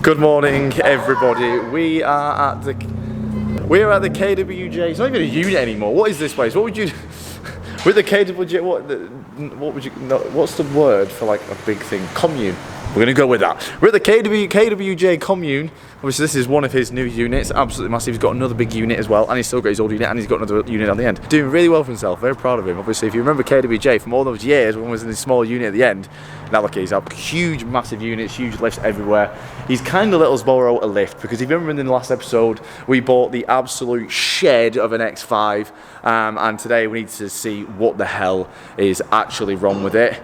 Good morning, everybody. We are at the KWJ. It's not even a unit anymore. What is this place? What would you? With the KWJ, what would you? No, what's the word for like a big thing? Commune. We're gonna go with that. We're at the KWJ commune. Obviously, this is one of his new units. Absolutely massive. He's got another big unit as well, and he's still got his old unit, and he's got another unit on the end. Doing really well for himself. Very proud of him. Obviously, if you remember KWJ from all those years when he was in his small unit at the end, now look, he's up huge, massive units, huge lifts everywhere. He's kind of let us borrow a lift because if you remember in the last episode, we bought the absolute shed of an X5, and today we need to see what the hell is actually wrong with it.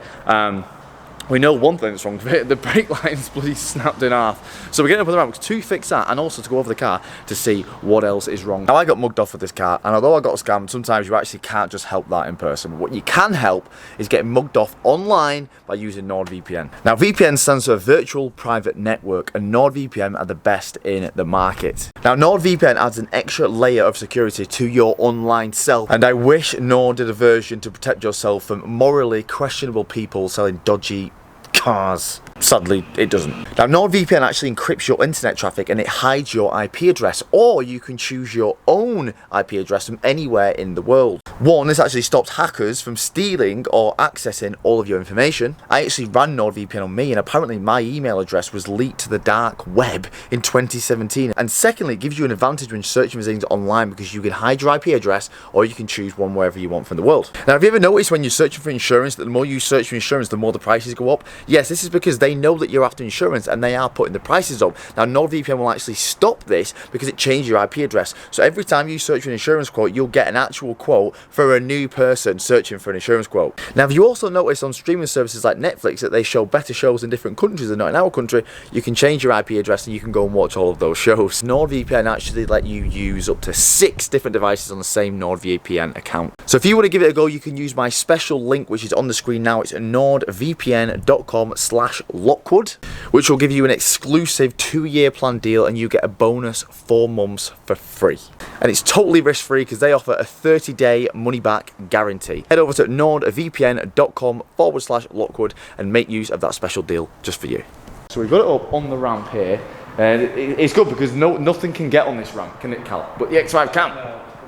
We know one thing that's wrong with it, the brake line's bloody snapped in half. So we're getting up on the ramp to fix that and also to go over the car to see what else is wrong. Now I got mugged off with this car, and although I got scammed, sometimes you actually can't just help that in person. What you can help is getting mugged off online by using NordVPN. Now VPN stands for Virtual Private Network, and NordVPN are the best in the market. Now NordVPN adds an extra layer of security to your online self, and I wish Nord did a version to protect yourself from morally questionable people selling dodgy cars. Sadly, it doesn't. Now, NordVPN actually encrypts your internet traffic and it hides your IP address, or you can choose your own IP address from anywhere in the world. One, this actually stops hackers from stealing or accessing all of your information. I actually ran NordVPN on me, and apparently my email address was leaked to the dark web in 2017. And secondly, it gives you an advantage when searching for things online because you can hide your IP address, or you can choose one wherever you want from the world. Now, have you ever noticed when you're searching for insurance that the more you search for insurance, the more the prices go up? Yes, this is because they know that you're after insurance and they are putting the prices up. Now NordVPN will actually stop this because it changes your IP address. So every time you search for an insurance quote, you'll get an actual quote for a new person searching for an insurance quote. Now, have you also noticed on streaming services like Netflix that they show better shows in different countries than not in our country? You can change your IP address and you can go and watch all of those shows. NordVPN actually let you use up to 6 different devices on the same NordVPN account. So if you want to give it a go, you can use my special link which is on the screen now. It's nordvpn.com/Lockwood, which will give you an exclusive 2-year plan deal, and you get a bonus 4 months for free. And it's totally risk-free because they offer a 30-day money-back guarantee. Head over to nordvpn.com/Lockwood and make use of that special deal just for you. So we've got it up on the ramp here, and it's good because nothing can get on this ramp, can it, Cal? But the X5 can.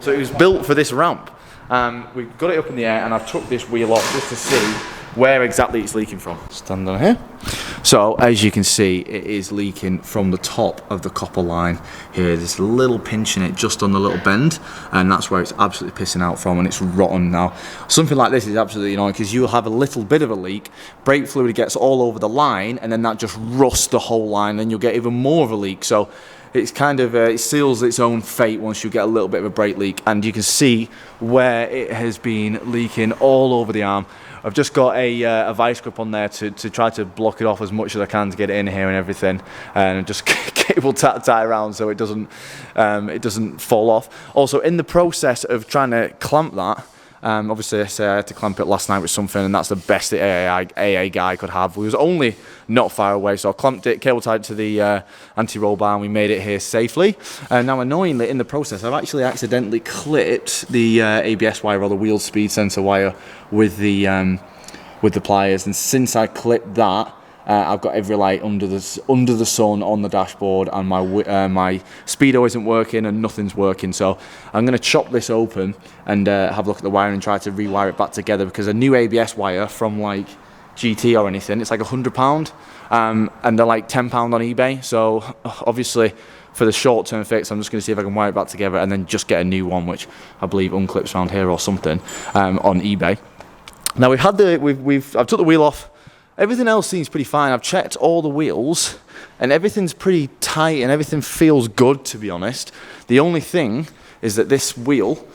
So it was built for this ramp. We've got it up in the air, and I've took this wheel off just to see where exactly it's leaking from. Stand on here. So as you can see, it is leaking from the top of the copper line here. There's a little pinch in it just on the little bend, and that's where it's absolutely pissing out from, and it's rotten now. Something like this is absolutely annoying because you'll have a little bit of a leak, brake fluid gets all over the line, and then that just rusts the whole line, and you'll get even more of a leak. So it's kind of, it seals its own fate once you get a little bit of a brake leak, and you can see where it has been leaking all over the arm. I've just got a vice grip on there to try to block it off as much as I can to get it in here and everything, and just cable tie around so it doesn't fall off. Also, in the process of trying to clamp that, obviously I had to clamp it last night with something, and that's the best the AA guy could have. We was only not far away, so I clamped it, cable tied it to the anti-roll bar, and we made it here safely. And now annoyingly in the process, I've actually accidentally clipped the ABS wire, or the wheel speed sensor wire, with the pliers, and since I clipped that, I've got every light under the sun on the dashboard, and my speedo isn't working and nothing's working. So I'm going to chop this open and have a look at the wiring and try to rewire it back together, because a new ABS wire from like GT or anything, it's like £100, and they're like £10 on eBay. So obviously for the short-term fix, I'm just going to see if I can wire it back together and then just get a new one, which I believe unclips around here or something, on eBay. Now I've took the wheel off. Everything else seems pretty fine. I've checked all the wheels and everything's pretty tight and everything feels good, to be honest. The only thing is that this wheel,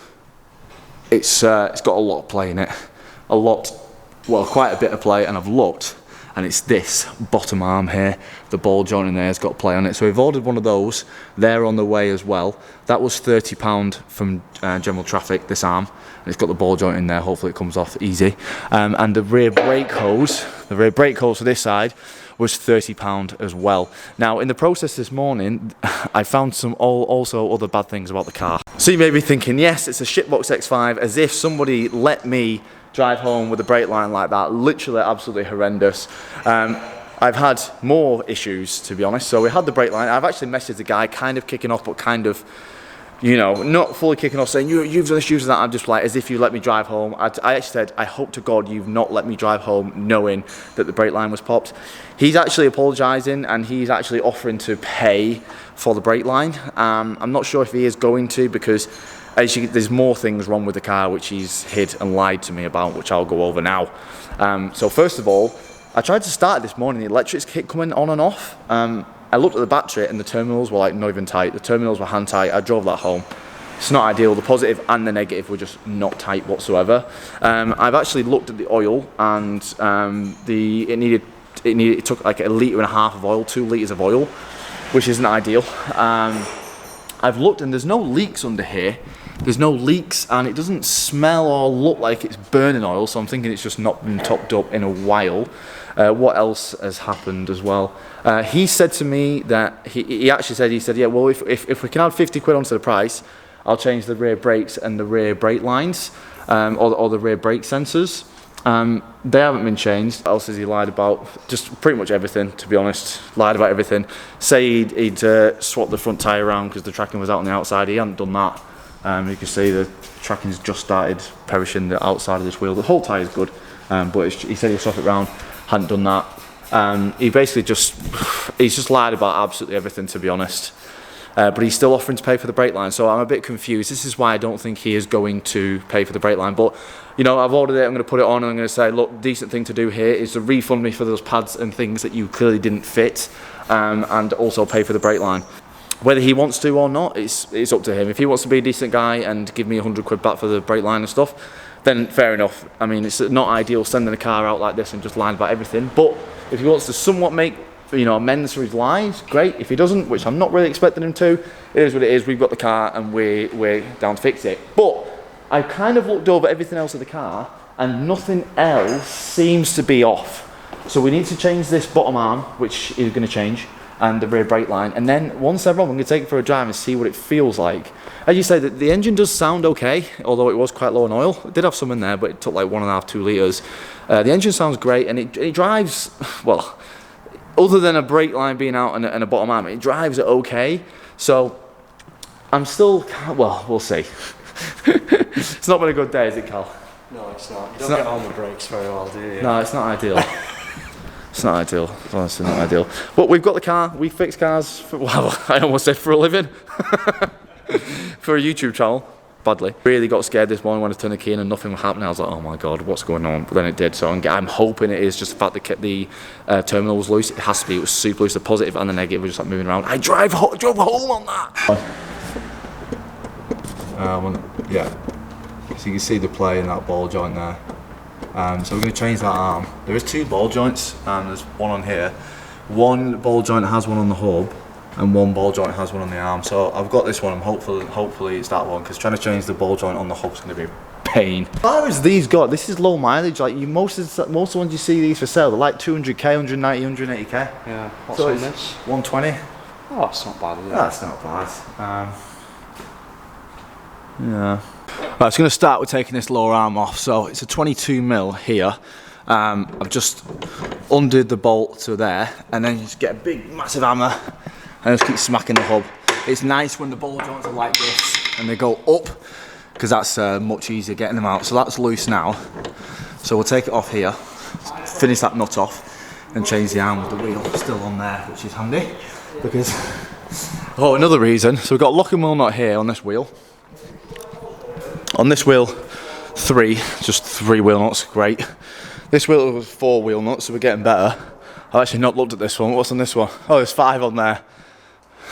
it's got a lot of play in it. Quite a bit of play, and I've looked, and it's this bottom arm here. The ball joint in there has got play on it. So we've ordered one of those. They're on the way as well. That was £30 from General Traffic, this arm. And it's got the ball joint in there. Hopefully it comes off easy. And the rear brake hose for this side was £30 as well. Now, in the process this morning, I found some also other bad things about the car. So you may be thinking, yes, it's a shitbox X5, as if somebody let me drive home with a brake line like that. Literally absolutely horrendous. I've had more issues, to be honest. So we had the brake line. I've actually messaged the guy, kind of kicking off, but kind of, you know, not fully kicking off, saying, you've done this, you've done that. I'm just like, as if you let me drive home. I actually said, I hope to God you've not let me drive home knowing that the brake line was popped. He's actually apologising, and he's actually offering to pay for the brake line. I'm not sure if he is going to, because there's more things wrong with the car which he's hid and lied to me about, which I'll go over now. So first of all, I tried to start it this morning, the electrics kept coming on and off. I looked at the battery and the terminals were like not even tight. The terminals were hand tight. I drove that home. It's not ideal. The positive and the negative were just not tight whatsoever. I've actually looked at the oil, and it took like 1.5 litres of oil, 2 litres of oil, which isn't ideal. I've looked and there's no leaks under here. There's no leaks, and it doesn't smell or look like it's burning oil, so I'm thinking it's just not been topped up in a while. What else has happened as well? He said to me that he said, yeah, well, if we can add 50 quid onto the price, I'll change the rear brakes and the rear brake lines, or the rear brake sensors. They haven't been changed. What else has he lied about? Just pretty much everything, to be honest. Lied about everything. Say he'd swapped the front tyre around because the tracking was out on the outside. He hadn't done that. You can see the tracking's just started perishing the outside of this wheel. The whole tyre is good, but he said he'd swap it round. Hadn't done that. He basically he's just lied about absolutely everything, to be honest. But he's still offering to pay for the brake line, so I'm a bit confused. This is why I don't think he is going to pay for the brake line. But, you know, I've ordered it, I'm going to put it on, and I'm going to say, look, decent thing to do here is to refund me for those pads and things that you clearly didn't fit, and also pay for the brake line. Whether he wants to or not, it's up to him. If he wants to be a decent guy and give me 100 quid back for the brake line and stuff, then fair enough. I mean, it's not ideal sending a car out like this and just lying about everything. But if he wants to somewhat make, you know, amends for his lies, great. If he doesn't, which I'm not really expecting him to, it is what it is. We've got the car and we're down to fix it. But I kind of looked over everything else of the car and nothing else seems to be off. So we need to change this bottom arm, which is going to change, and the rear brake line. And then once they're on, I'm going to take it for a drive and see what it feels like. As you say, the engine does sound okay, although it was quite low on oil. It did have some in there, but it took like 1.5, 2 litres. The engine sounds great, and it drives, well, other than a brake line being out and a bottom arm, it drives okay. So I'm still, well, we'll see. It's not been a good day, is it, Cal? No, it's not. You don't get on the brakes very well, do you? No, it's not ideal. It's not ideal. It's honestly not ideal. But we've got the car. We fix cars for, well, I almost said for a living. For a YouTube channel. Badly. Really got scared this morning when I turned the key in and nothing was happening. I was like, oh my God, what's going on? But then it did. So I'm hoping it is just the fact that the terminal was loose. It has to be. It was super loose. The positive and the negative were just like moving around. I drove home on that. Yeah. So you can see the play in that ball joint there. So we're going to change that arm. There is 2 ball joints, and there's one on here. One ball joint has one on the hub, and one ball joint has one on the arm. So I've got this one. I'm hopefully it's that one, because trying to change the ball joint on the hub is going to be a pain. As far as these go, this is low mileage. Like most of the ones you see these for sale, they're like 200k, 190, 180k. Yeah. What's so on this? 120. Oh, it's not bad, is it? That's not bad. Yeah. Right, it's going to start with taking this lower arm off. So it's a 22mm here. I've just undid the bolt to there, and then you just get a big massive hammer and just keep smacking the hub. It's nice when the ball joints are like this and they go up, because that's much easier getting them out. So that's loose now. So we'll take it off here, finish that nut off, and change the arm with the wheel still on there, which is handy. Because, oh, another reason. So we've got locking wheel nut here on this wheel. On this wheel, 3, just 3 wheel nuts, great. This wheel was 4 wheel nuts, so we're getting better. I've actually not looked at this one. What's on this one? Oh, there's 5 on there.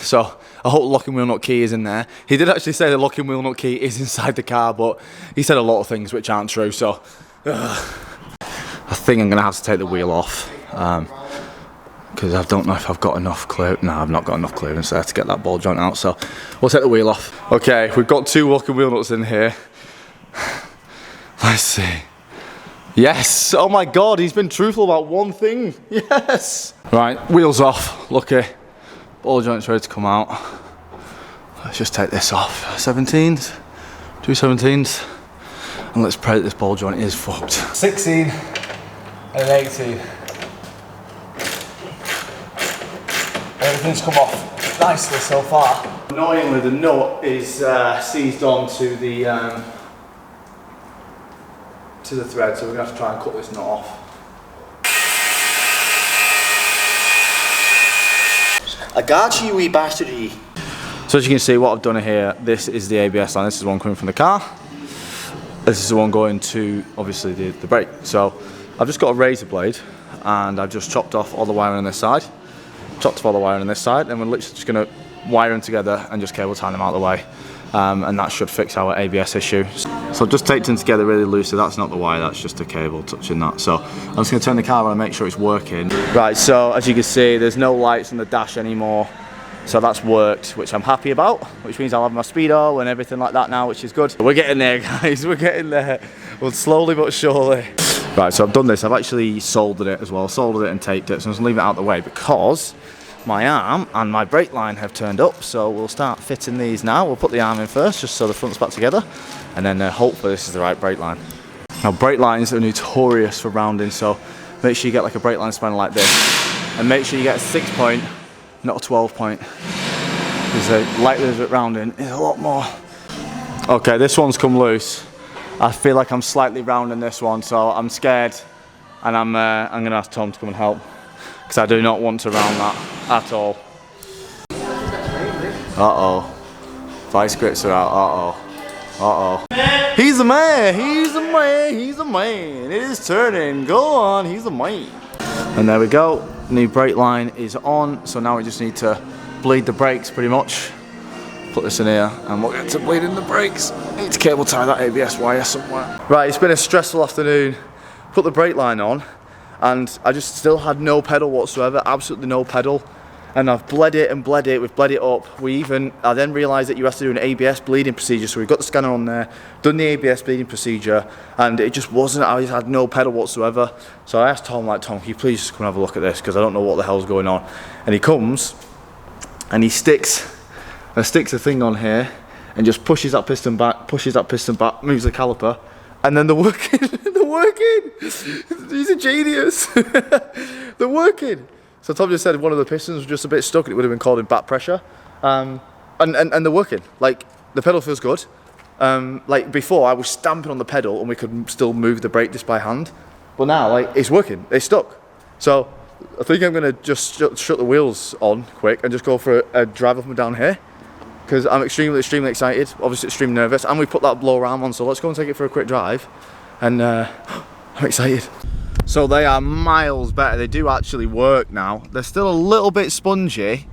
So I hope the locking wheel nut key is in there. He did actually say the locking wheel nut key is inside the car, but he said a lot of things which aren't true. So I think I'm gonna have to take the wheel off, because I don't know if I've got enough clearance. No, I've not got enough clearance there to get that ball joint out. So we'll take the wheel off. Okay, we've got 2 locking wheel nuts in here. Let's see. Yes! Oh my God, he's been truthful about one thing. Yes! Right, wheels off. Lucky. Ball joint's ready to come out. Let's just take this off. 17s, 2 17s, and let's pray that this ball joint is fucked. 16 and 18. everything's come off nicely so far. Annoyingly, the nut is seized on to the thread, so we're gonna have to try and cut this nut off. I got you, wee bastardy. So as you can see, what I've done here, this is the ABS line. This is one coming from the car. This is the one going to, obviously, the brake. So I've just got a razor blade, and I've just chopped off all the wiring on this side. Chopped off all the wiring on this side, and we're literally just going to wire them together and just cable tie them out of the way. And that should fix our ABS issue. So I've just taped them together really loosely. That's not the wire, that's just a cable touching that. So I'm just going to turn the car on and make sure it's working. Right, so as you can see, there's no lights on the dash anymore. So that's worked, which I'm happy about, which means I'll have my speedo and everything like that now, which is good. We're getting there, guys, we're getting there. Well, slowly but surely. Right, so I've done this. I've actually soldered it as well, soldered it and taped it. So I'm just leaving it out of the way because my arm and my brake line have turned up. So we'll start fitting these now. We'll put the arm in first, just so the front's back together. And then hopefully this is the right brake line. Now, brake lines are notorious for rounding, so make sure you get like a brake line spanner like this. And make sure you get a 6-point, not a 12-point. Because the likelihood of rounding is a lot more. Okay, this one's come loose. I feel like I'm slightly rounding this one, so I'm scared, and I'm gonna ask Tom to come and help, because I do not want to round that at all. Uh-oh. Vice grips are out. Uh-oh. Uh-oh. He's a man. He's a man. He's a man. It is turning. Go on. He's a man. And there we go. New brake line is on. So now we just need to bleed the brakes pretty much. Put this in here and we'll get to bleeding the brakes. Need to cable tie that ABS wire somewhere. Right, it's been a stressful afternoon. Put the brake line on and I just still had no pedal whatsoever, absolutely no pedal. And I've bled it and bled it, we've bled it up. I then realised that you have to do an ABS bleeding procedure, so we've got the scanner on there, done the ABS bleeding procedure, and it just wasn't, I just had no pedal whatsoever. So I asked Tom, like, Tom, can you please just come and have a look at this, because I don't know what the hell's going on. And he comes, and he sticks a thing on here, and just pushes that piston back, moves the caliper, and then they're working, they're working! He's a genius! They're working! So Tom just said one of the pistons was just a bit stuck and it would have been called in back pressure. And they're working. Like, the pedal feels good. Like before I was stamping on the pedal and we could still move the brake disc by hand. But now, like, it's working, it's stuck. So I think I'm gonna just shut the wheels on quick and just go for a drive up and down here. Because I'm extremely excited, obviously extremely nervous. And we put that blower arm on, so let's go and take it for a quick drive. And I'm excited. So they are miles better. They do actually work now. They're still a little bit spongy.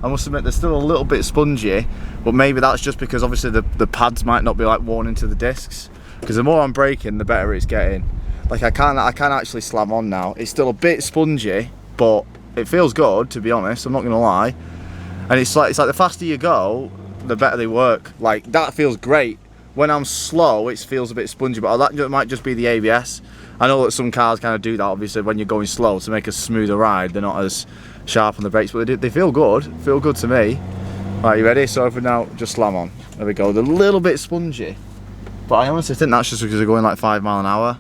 I must admit, they're still a little bit spongy, but maybe that's just because obviously the pads might not be like worn into the discs. Because the more I'm braking, the better it's getting. Like I can't actually slam on now. It's still a bit spongy, but it feels good, to be honest. I'm not gonna lie. And it's like the faster you go, the better they work. Like that feels great. When I'm slow, it feels a bit spongy, but that might just be the ABS. I know that some cars kind of do that, obviously, when you're going slow to make a smoother ride. They're not as sharp on the brakes, but they feel good. Feel good to me. Right, you ready? So for now, just slam on. There we go. They're a little bit spongy, but I honestly think that's just because they're going like 5 miles an hour.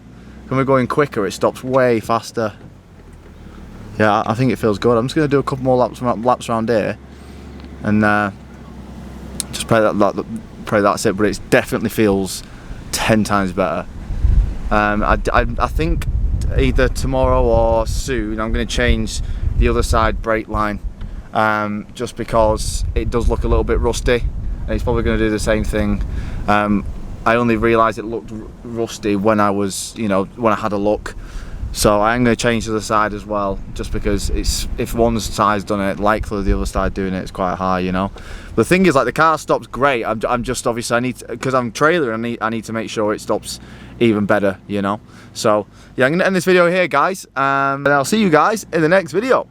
When we're going quicker, it stops way faster. Yeah, I think it feels good. I'm just going to do a couple more laps around here, and just pray that's it. But it definitely feels 10 times better. I think either tomorrow or soon I'm going to change the other side brake line, just because it does look a little bit rusty, and it's probably going to do the same thing. I only realised it looked rusty when I was, when I had a look. So I am going to change the other side as well, just because if one side's done it, likely the other side doing it is quite high, The thing is, like, the car stops great. I'm just obviously because I'm trailering, I need to make sure it stops even better, So yeah, I'm going to end this video here, guys, and I'll see you guys in the next video.